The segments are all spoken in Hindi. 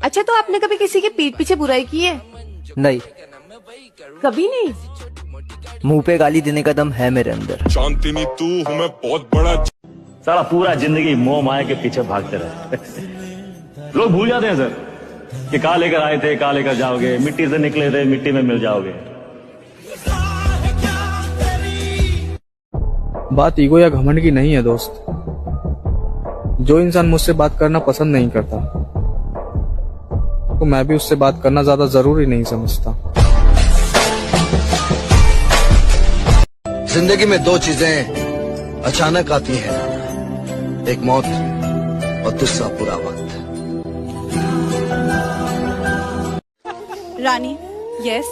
अच्छा, तो आपने कभी किसी के पीठ पीछे बुराई की है? नहीं, कभी नहीं। मुंह पे गाली देने का दम है मेरे अंदर। शांतिनी तू हूँ मैं बहुत बड़ा। सारा पूरा जिंदगी मोह माया के पीछे भागते रहे। लोग भूल जाते हैं सर कि कहाँ लेकर आए थे, कहाँ लेकर जाओगे। मिट्टी से निकले थे, मिट्टी में मिल जाओगे। बात ईगो या घमंड की नहीं है दोस्त। जो इंसान मुझसे बात करना पसंद नहीं करता तो मैं भी उससे बात करना ज्यादा जरूरी नहीं समझता। जिंदगी में दो चीजें अचानक आती हैं, एक मौत और दूसरा पूरा वक्त। रानी, यस,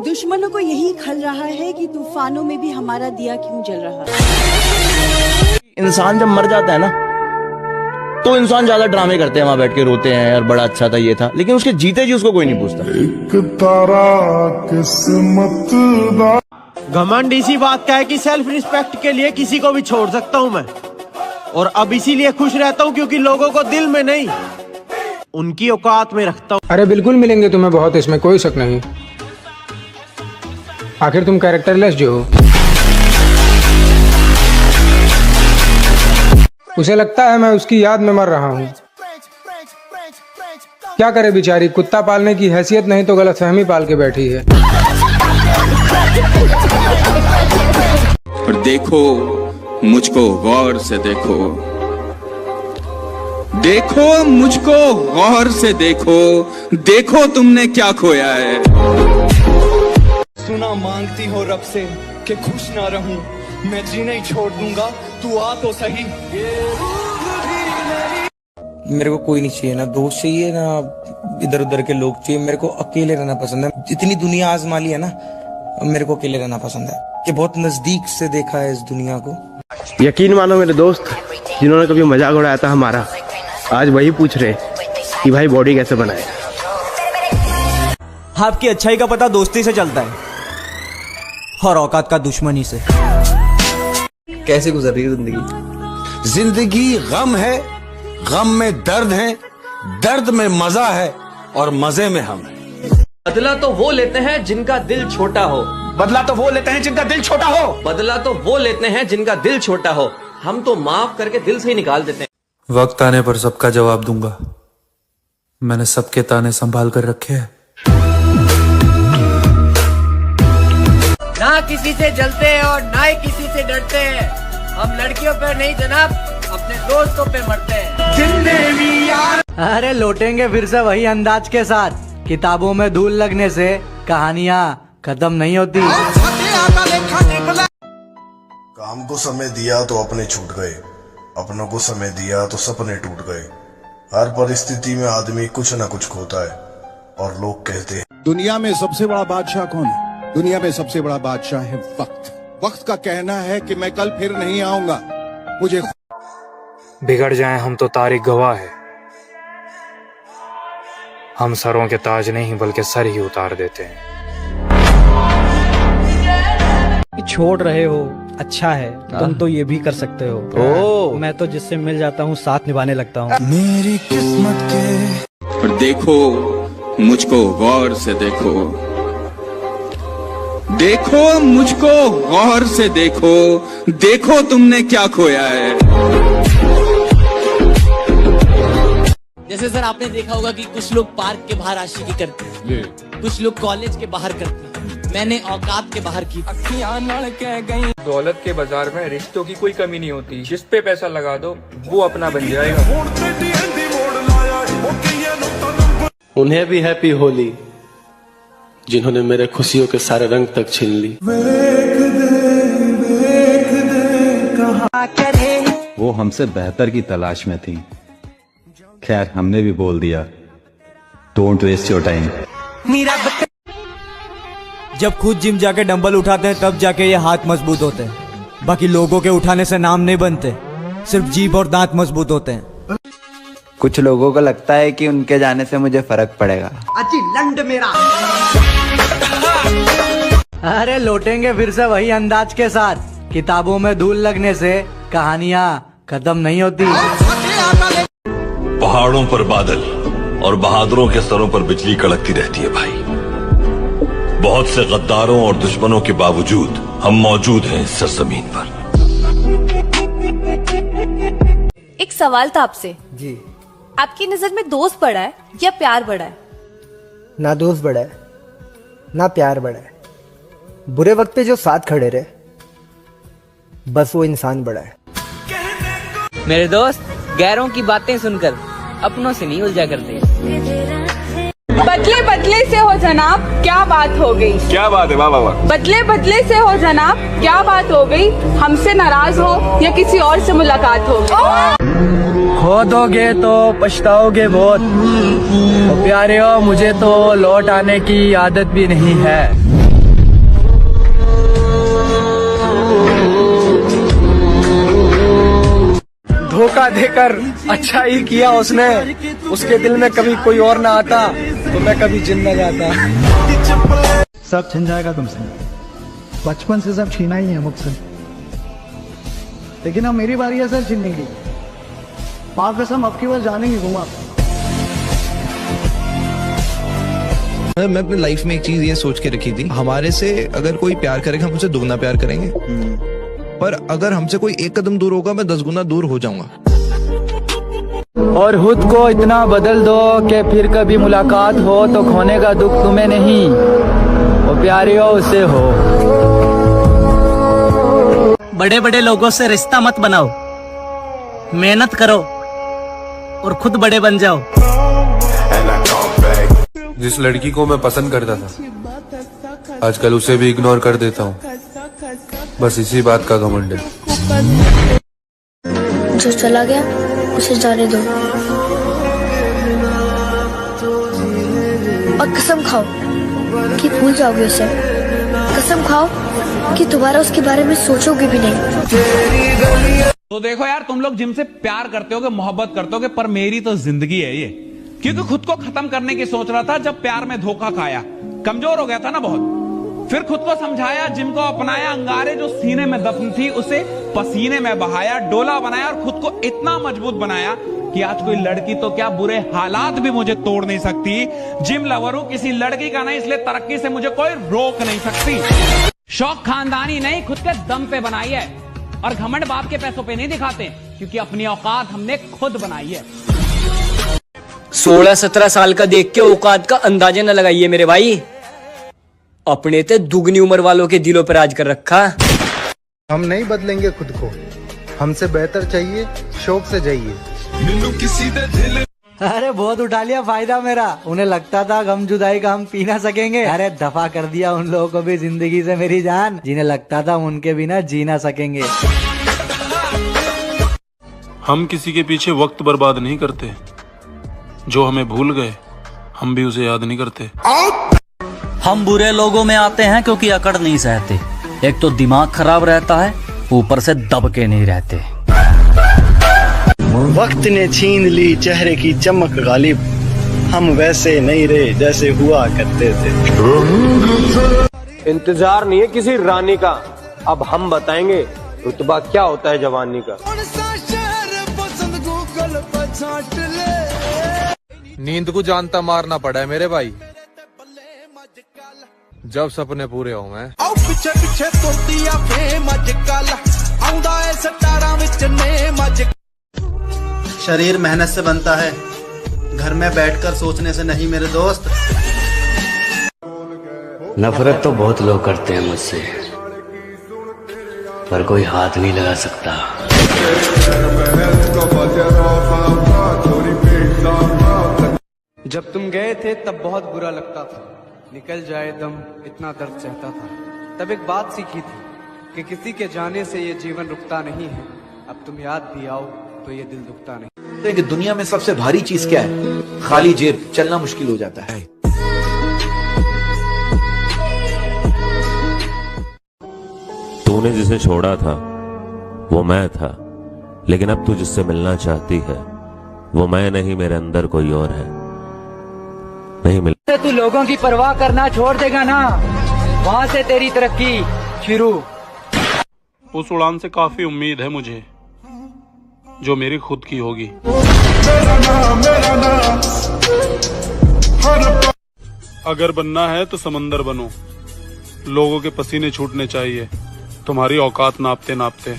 दुश्मनों को यही खल रहा है कि तूफानों में भी हमारा दिया क्यों जल रहा है। इंसान जब मर जाता है ना तो इंसान ज्यादा ड्रामे करते हैं, वहां बैठ के रोते हैं यार बड़ा अच्छा था ये था, लेकिन उसके जीते जी उसको कोई नहीं पूछता। एक तारा किस्मत दा। घमंड इसी बात का है कि सेल्फ रिस्पेक्ट के लिए किसी को भी छोड़ सकता हूं मैं, और अब इसीलिए खुश रहता हूं क्योंकि लोगों को दिल में नहीं उनकी औकात में रखता हूं। अरे बिल्कुल मिलेंगे तुम्हें बहुत, इसमें कोई शक नहीं। आखिर तुम कैरेक्टरलेस जो हो। उसे लगता है मैं उसकी याद में मर रहा हूँ। क्या करे बेचारी, कुत्ता पालने की हैसियत नहीं तो गलतफहमी पाल के बैठी है। और देखो मुझको गौर से देखो, देखो मुझको गौर से देखो, देखो तुमने क्या खोया है। सुना मांगती हो रब से कि खुश ना रहूं, मैं जीना ही छोड़ दूंगा, तू आ तो सही। मेरे को कोई नहीं चाहिए, ना दोस्त चाहिए ना इधर उधर के लोग चाहिए। मेरे को अकेले रहना पसंद है। जितनी दुनिया आजमा ली है ना, मेरे को अकेले रहना पसंद है। कि बहुत नजदीक से देखा है इस दुनिया को। यकीन मानो मेरे दोस्त जिन्होंने कभी मजाक उड़ाया था हमारा, आज वही पूछ रहे कि भाई बॉडी कैसे बनाए। आपकी अच्छाई का पता दोस्ती से चलता है और औकात का दुश्मनी से। कैसे गुजर रही है जिंदगी? जिंदगी गम है, गम में दर्द है, दर्द में मजा है और मजे में हम हैं। बदला तो वो लेते हैं जिनका दिल छोटा हो, बदला तो वो लेते हैं जिनका दिल छोटा हो, बदला तो वो लेते हैं जिनका दिल छोटा हो। हम तो माफ करके दिल से ही निकाल देते हैं। वक्त आने पर सबका जवाब दूंगा। मैंने सबके ताने संभाल कर रखे हैं। ना किसी से जलते हैं और ना ही किसी से डरते हैं। हम लड़कियों पे नहीं जनाब, अपने दोस्तों पे मरते हैं। अरे लौटेंगे फिर से वही अंदाज के साथ। किताबों में धूल लगने से कहानियाँ खत्म नहीं होती। काम को समय दिया तो अपने छूट गए, अपनों को समय दिया तो सपने टूट गए। हर परिस्थिति में आदमी कुछ न कुछ खोता है और लोग कहते हैं दुनिया में सबसे बड़ा बादशाह कौन है? दुनिया में सबसे बड़ा बादशाह है वक्त। वक्त का कहना है कि मैं कल फिर नहीं आऊंगा। मुझे बिगड़ जाएं हम तो तारीख गवाह है। हम सरों के ताज नहीं बल्कि सर ही उतार देते हैं। छोड़ रहे हो अच्छा है, तुम तो ये भी कर सकते हो। मैं तो जिससे मिल जाता हूँ साथ निभाने लगता हूँ। मेरी किस्मत के। और देखो मुझको गौर से देखो, देखो मुझको गौर से देखो, देखो तुमने क्या खोया है। जैसे सर आपने देखा होगा कि कुछ लोग पार्क के बाहर आशिकी करते हैं, कुछ लोग कॉलेज के बाहर करते हैं, मैंने औकात के बाहर की। दौलत के बाजार में रिश्तों की कोई कमी नहीं होती। जिस पे पैसा लगा दो वो अपना बन जाएगा। उन्हें भी हैप्पी होली जिन्होंने मेरे खुशियों के सारे रंग तक छीन ली। वो हमसे बेहतर की तलाश में थी। खैर हमने भी बोल दिया, डोंट वेस्ट योर टाइम। जब खुद जिम जाके डंबल उठाते हैं तब जाके ये हाथ मजबूत होते हैं। बाकी लोगों के उठाने से नाम नहीं बनते, सिर्फ जीभ और दांत मजबूत होते हैं। कुछ लोगों को लगता है कि उनके जाने से मुझे फर्क पड़ेगा। अच्छी लंड मेरा। अरे लौटेंगे फिर से वही अंदाज के साथ। किताबों में धूल लगने से कहानियाँ खत्म नहीं होती। पहाड़ों पर बादल, और बहादुरों के सरों पर बिजली कड़कती रहती है भाई। बहुत से गद्दारों और दुश्मनों के बावजूद हम मौजूद हैं इस सरजमीन पर। एक सवाल था आपसे जी। आपकी नजर में दोस्त बड़ा है या प्यार बड़ा है? ना दोस्त बड़ा है ना प्यार बड़ा है। बुरे वक्त पे जो साथ खड़े रहे, बस वो इंसान बड़ा है। मेरे दोस्त गैरों की बातें सुनकर अपनों से नहीं उलझा करते। बदले बदले से हो जनाब, क्या बात हो गई? क्या बात है? वाह वाह वाह। बदले बदले से हो जनाब, क्या बात हो गई? हमसे नाराज हो या किसी और से मुलाकात हो गई? खो दोगे तो पछताओगे बहुत। तो प्यारे हो, मुझे तो लौट आने की आदत भी नहीं है। धोखा देकर अच्छा ही किया उसने। उसके दिल में कभी कोई और ना आता तो मैं कभी जिन न जाता। सब छिन जाएगा तुमसे, बचपन से सब छीना ही है मुझसे, लेकिन अब मेरी बारी है सर छीनने की। पाप कसम अब की बार जाने की घुमा। मैं अपनी लाइफ में एक चीज ये सोच के रखी थी, हमारे से अगर कोई प्यार करेगा हम उसे दुगना प्यार करेंगे, पर अगर हमसे कोई एक कदम दूर होगा मैं 10 गुना दूर हो जाऊंगा। और खुद को इतना बदल दो कि फिर कभी मुलाकात हो तो खोने का दुख तुम्हें नहीं, वो प्यारे हो उसे हो। बड़े बड़े लोगों से रिश्ता मत बनाओ, मेहनत करो और खुद बड़े बन जाओ। जिस लड़की को मैं पसंद करता था आजकल उसे भी इग्नोर कर देता हूँ। बस इसी बात का घमंड है। जो चला गया उसे जाने दो और कसम खाओ कि भूल जाओगे उसे। कसम खाओ कि दोबारा उसके बारे में सोचोगे भी नहीं। तो देखो यार, तुम लोग जिनसे प्यार करते होगे, मोहब्बत करते होगे, पर मेरी तो जिंदगी है ये। क्योंकि खुद को खत्म करने की सोच रहा था जब प्यार में धोखा खाया, कमजोर हो गया था ना बहुत। फिर खुद को समझाया, जिम को अपनाया, अंगारे जो सीने में दफन थी उसे पसीने में बहाया, डोला बनाया और खुद को इतना मजबूत बनाया कि आज कोई लड़की तो क्या बुरे हालात भी मुझे तोड़ नहीं सकती। जिम लवर हूं, किसी लड़की का नहीं, इसलिए तरक्की से मुझे कोई रोक नहीं सकती। शौक खानदानी नहीं, खुद के दम पे बनाई है। और घमंड बाप के पैसों पे नहीं दिखाते, क्योंकि अपनी औकात हमने खुद बनाई है। 16-17 साल का देख के औकात का अंदाजा न लगाइए मेरे भाई। अपने ते दुगनी उम्र वालों के दिलों पर राज कर रखा। हम नहीं बदलेंगे खुद को, हमसे बेहतर चाहिए, शौक से जाइए। अरे बहुत उठा लिया फायदा मेरा। उन्हें लगता था गम जुदाई का हम पी ना सकेंगे, अरे दफा कर दिया उन लोगों को भी जिंदगी से मेरी जान, जिन्हें लगता था उनके बिना जी ना सकेंगे। हम किसी के पीछे वक्त बर्बाद नहीं करते, जो हमें भूल गए हम भी उसे याद नहीं करते। हम बुरे लोगों में आते हैं क्योंकि अकड़ नहीं सहते। एक तो दिमाग खराब रहता है, ऊपर से दब के नहीं रहते। वक्त ने छीन ली चेहरे की चमक गालिब, हम वैसे नहीं रहे जैसे हुआ करते थे। इंतजार नहीं है किसी रानी का, अब हम बताएंगे रुतबा क्या होता है जवानी का। नींद को जानता मारना पड़ा है मेरे भाई, जब सपने पूरे हो मैं। पीछे पीछे तुरदिया फेम अजकल आउंदा है सतारा विच नेम अजकल। शरीर मेहनत से बनता है, घर में बैठकर सोचने से नहीं मेरे दोस्त। नफरत तो बहुत लोग करते हैं मुझसे, पर कोई हाथ नहीं लगा सकता। जब तुम गए थे तब बहुत बुरा लगता था, निकल जाए दम इतना दर्द सहता था। तब एक बात सीखी थी कि किसी के जाने से ये जीवन रुकता नहीं है। अब तुम याद भी आओ तो ये दिल दुखता नहीं। कि दुनिया में सबसे भारी चीज क्या है? खाली जेब, चलना मुश्किल हो जाता है। तूने जिसे छोड़ा था वो मैं था, लेकिन अब तू जिससे मिलना चाहती है वो मैं नहीं, मेरे अंदर कोई और है। नहीं मिल तू लोगों की परवाह करना छोड़ देगा ना, वहाँ से तेरी तरक्की शुरू। उस उड़ान से काफी उम्मीद है मुझे, जो मेरी खुद की होगी। मेरा नाम अगर बनना है तो समंदर बनो, लोगों के पसीने छूटने चाहिए तुम्हारी औकात नापते नापते।